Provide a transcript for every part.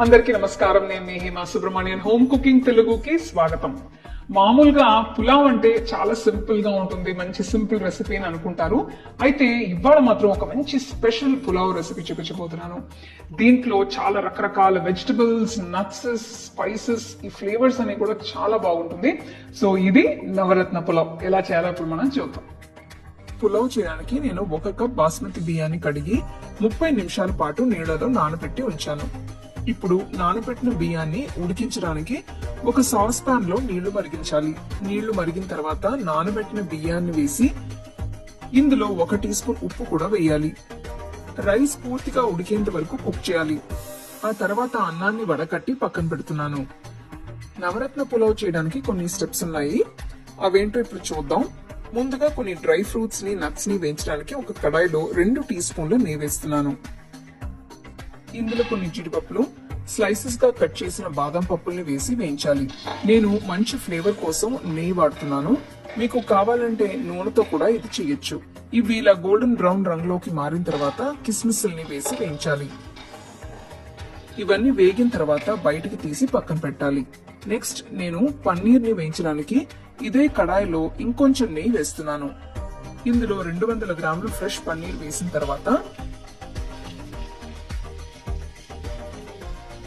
అందరికీ నమస్కారం. నేను మీ హిమా సుబ్రహ్మణ్యన్. హోమ్ కుకింగ్ తెలుగుకి స్వాగతం. మామూలుగా పులావ్ అంటే చాలా సింపుల్ గా ఉంటుంది, మంచి సింపుల్ రెసిపీ అని అనుకుంటారు. అయితే ఇవాళ మాత్రం ఒక మంచి స్పెషల్ పులావ్ రెసిపీ చూపించబోతున్నాను. దీంట్లో చాలా రకరకాల వెజిటబుల్స్, నట్స్, స్పైసెస్, ఈ ఫ్లేవర్స్ అనేవి కూడా చాలా బాగుంటుంది. సో ఇది నవరత్న పులావ్. ఎలా చేయాలో ఇప్పుడు మనం చూద్దాం. పులావ్ చేయడానికి నేను 1 కప్ బాస్మతి బియ్యాన్ని కడిగి 30 నిమిషాల పాటు నీళ్లలో నానబెట్టి ఉంచాను. ఇప్పుడు నానబెట్టిన బియ్యాన్ని ఉడికించడానికి ఒక సాస్ పాన్ లో నీళ్లు మరిగించాలి. నీళ్లు మరిగిన తర్వాత నానబెట్టిన బియ్యాన్ని వేసి ఇందులో 1 టీ స్పూన్ ఉప్పు కూడా వేయాలి. రైస్ పూర్తిగా ఉడికేంత వరకు కుక్ చేయాలి. ఆ తర్వాత అన్నాన్ని వడకట్టి పక్కన పెడుతున్నాను. నవరత్న పులావ్ చేయడానికి కొన్ని స్టెప్స్ ఉన్నాయి. అవేంటో ఇప్పుడు చూద్దాం. ముందుగా కొన్ని డ్రై ఫ్రూట్స్ ని, నట్స్ ని వేయించడానికి ఒక కడాయిలో 2 టీ స్పూన్ల నెయ్యి వేస్తున్నాను. ఇందులో కొన్ని జీడిపప్పులు, స్లైసెస్ గా కట్ చేసిన బాదం పప్పుల్ని వేసి వేయించాలి. నేను మంచి ఫ్లేవర్ కోసం నెయ్యి వాడుతున్నాను. మీకు కావాలంటే నూనెతో కూడా ఇది చేయొచ్చు. ఇవి ఇలా గోల్డెన్ బ్రౌన్ రంగులోకి మారిన తర్వాత కిస్మిస్ని వేసి వేయించాలి. ఇవన్నీ వేగిన తర్వాత బయటికి తీసి పక్కన పెట్టాలి. నెక్స్ట్ నేను పన్నీర్ ని వేయించడానికి ఇదే కడాయిలో ఇంకొంచెం నెయ్యి వేస్తున్నాను. ఇందులో 200 గ్రాములు ఫ్రెష్ పన్నీర్ వేసిన తర్వాత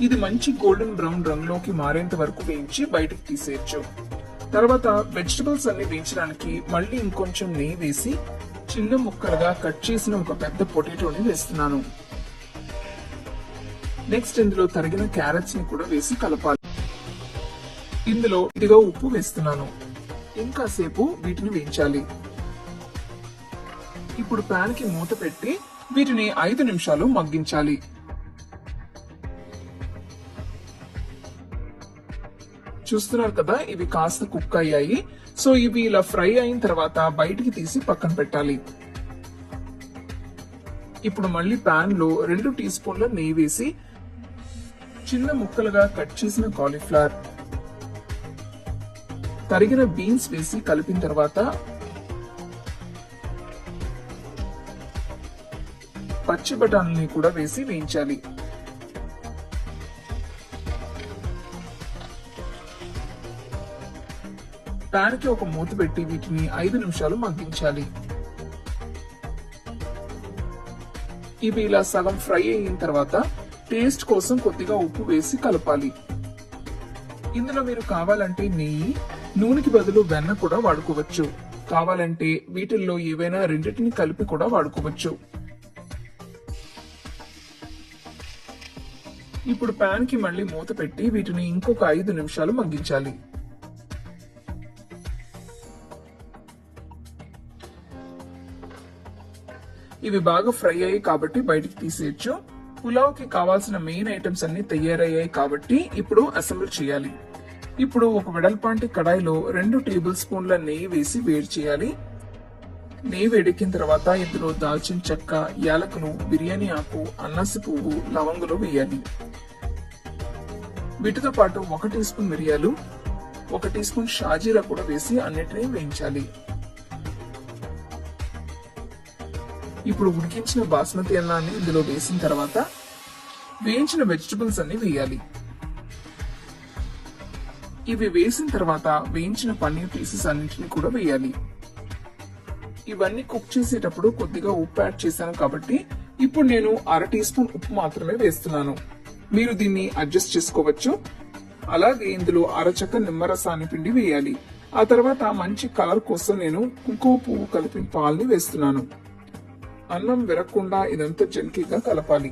ఇది మంచి గోల్డెన్ బ్రౌన్ రంగులోకి మారేంత వరకు వేయించి బయటకు తీసేయచ్చు. తర్వాత వెజిటబుల్స్ అన్ని వేయించడానికి మళ్ళీ ఇంకొంచెం నెయ్యి వేసి చిన్న ముక్కలుగా కట్ చేసిన ఒక పెద్ద పొటాటోని వేస్తున్నాను. నెక్స్ట్ ఇందులో తరిగిన క్యారెట్స్ ని కూడా వేసి కలపాలి. ఇందులో ఇదిగా ఉప్పు వేస్తున్నాను. ఇంకాసేపు వీటిని వేయించాలి. ఇప్పుడు పాన్ కి మూత పెట్టి వీటిని 5 నిమిషాలు మగ్గించాలి. చూస్తున్నారు కదా, ఇవి కాస్త కుక్ అయ్యాయి. సో ఇవి ఇలా ఫ్రై అయిన తర్వాత బయటికి తీసి పక్కన పెట్టాలి. ఇప్పుడు మళ్ళీ పాన్ లో 2 టీ స్పూన్ల నెయ్యి వేసి చిన్న ముక్కలుగా కట్ చేసిన కాలీఫ్లవర్, తరిగిన బీన్స్ వేసి కలిపిన తర్వాత పచ్చి బఠానీని కూడా వేసి వేయించాలి. పాన్ కి ఒక మూత పెట్టి వీటిని 5 నిమిషాలు మగ్గించాలి. ఇవి ఇలా సగం ఫ్రై అయిన తర్వాత టేస్ట్ కోసం కొద్దిగా ఉప్పు వేసి కలపాలి. ఇందులో మీరు కావాలంటే నెయ్యి, నూనెకి బదులు వెన్న కూడా వాడుకోవచ్చు. కావాలంటే వీటిల్లో ఏవైనా రెండింటిని కలిపి కూడా వాడుకోవచ్చు. ఇప్పుడు పాన్ కి మళ్ళీ మూత పెట్టి వీటిని ఇంకొక 5 నిమిషాలు మగ్గించాలి. ఇవి బాగా ఫ్రై అయ్యాయి కాబట్టి బయటికి తీసేయచ్చు. పులావ్ కి కావాల్సిన మెయిన్ ఐటమ్స్ అన్ని తయారయ్యాయి కాబట్టి ఇప్పుడు అసెంబ్లీ చేయాలి. ఇప్పుడు ఒక వెడల్పాంటి కడాయిలో 2 టేబుల్ స్పూన్ల నెయ్యి వేసి వేడి చేయాలి. నెయ్యి వేడెక్కిన తర్వాత ఇందులో దాల్చిన చెక్క, యాలకులు, బిర్యానీ ఆకు, అనాసి పువ్వు, లవంగులు వేయాలి. వీటితో పాటు 1 టీ స్పూన్ మిరియాలు, 1 టీ స్పూన్ షాజీరా కూడా వేసి అన్నిటినీ వేయించాలి. ఇప్పుడు ఉడికించిన బాస్మతి అన్నాన్ని ఇందులో వేసిన తర్వాత వేయించిన వెజిటబుల్స్ అన్ని వేయాలి. ఇవి వేసిన తర్వాత వేయించిన పన్నీర్ పీసెస్ అన్నింటినీ కూడా వేయాలి. ఇవన్నీ కుక్ చేసేటప్పుడు కొద్దిగా ఉప్పు యాడ్ చేశాను కాబట్టి ఇప్పుడు నేను 1/2 టీ స్పూన్ ఉప్పు మాత్రమే వేస్తున్నాను. మీరు దీన్ని అడ్జస్ట్ చేసుకోవచ్చు. అలాగే ఇందులో అరచక్క నిమ్మరసాన్ని పిండి వేయాలి. ఆ తర్వాత మంచి కలర్ కోసం నేను కుంకుమ పువ్వు కలిపిన పాలని వేస్తున్నాను. అన్నం విరగకుండా ఇదంతా జంకీగా కలపాలి.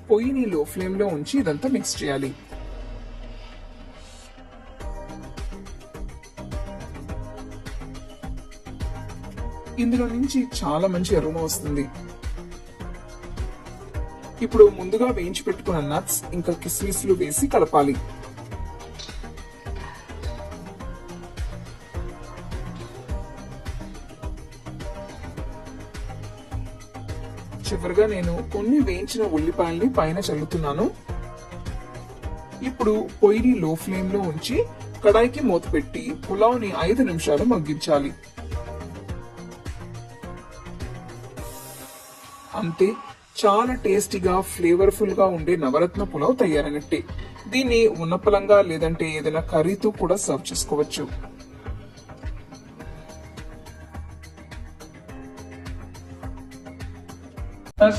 పొయ్యిని లో ఫ్లేమ్ లో ఉంచి ఇదంతా మిక్స్ చేయాలి. ఇందులో నుంచి చాలా మంచి అరోమా వస్తుంది. ఇప్పుడు ముందుగా వేయించి పెట్టుకున్న నట్స్ ఇంకా కిస్మిస్లు వేసి కలపాలి. చివరిగా నేను కొన్ని వేయించిన ఉల్లిపాయల్ని పైన చల్లుతున్నాను. ఇప్పుడు పొయ్యిని లో ఫ్లేమ్ లో ఉంచి కడాయికి మూత పెట్టి పులావ్ ని 5 నిమిషాలు మగ్గించాలి. అంతే, చాలా టేస్టీగా ఫ్లేవర్ఫుల్ గా ఉండే నవరత్న పులావ్ తయారైనట్టే. దీన్ని ఉన్నపలంగా లేదంటే ఏదైనా కర్రీతో కూడా సర్వ్ చేసుకోవచ్చు.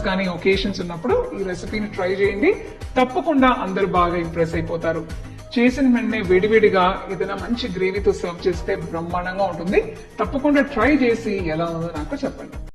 కానీ ఒకేషన్స్ ఉన్నప్పుడు ఈ రెసిపీని ట్రై చేయండి. తప్పకుండా అందరూ బాగా ఇంప్రెస్ అయిపోతారు. చేసిన వెంటనే వేడివేడిగా ఏదైనా మంచి గ్రేవీతో సర్వ్ చేస్తే బ్రహ్మాండంగా ఉంటుంది. తప్పకుండా ట్రై చేసి ఎలా ఉందో నాకు చెప్పండి.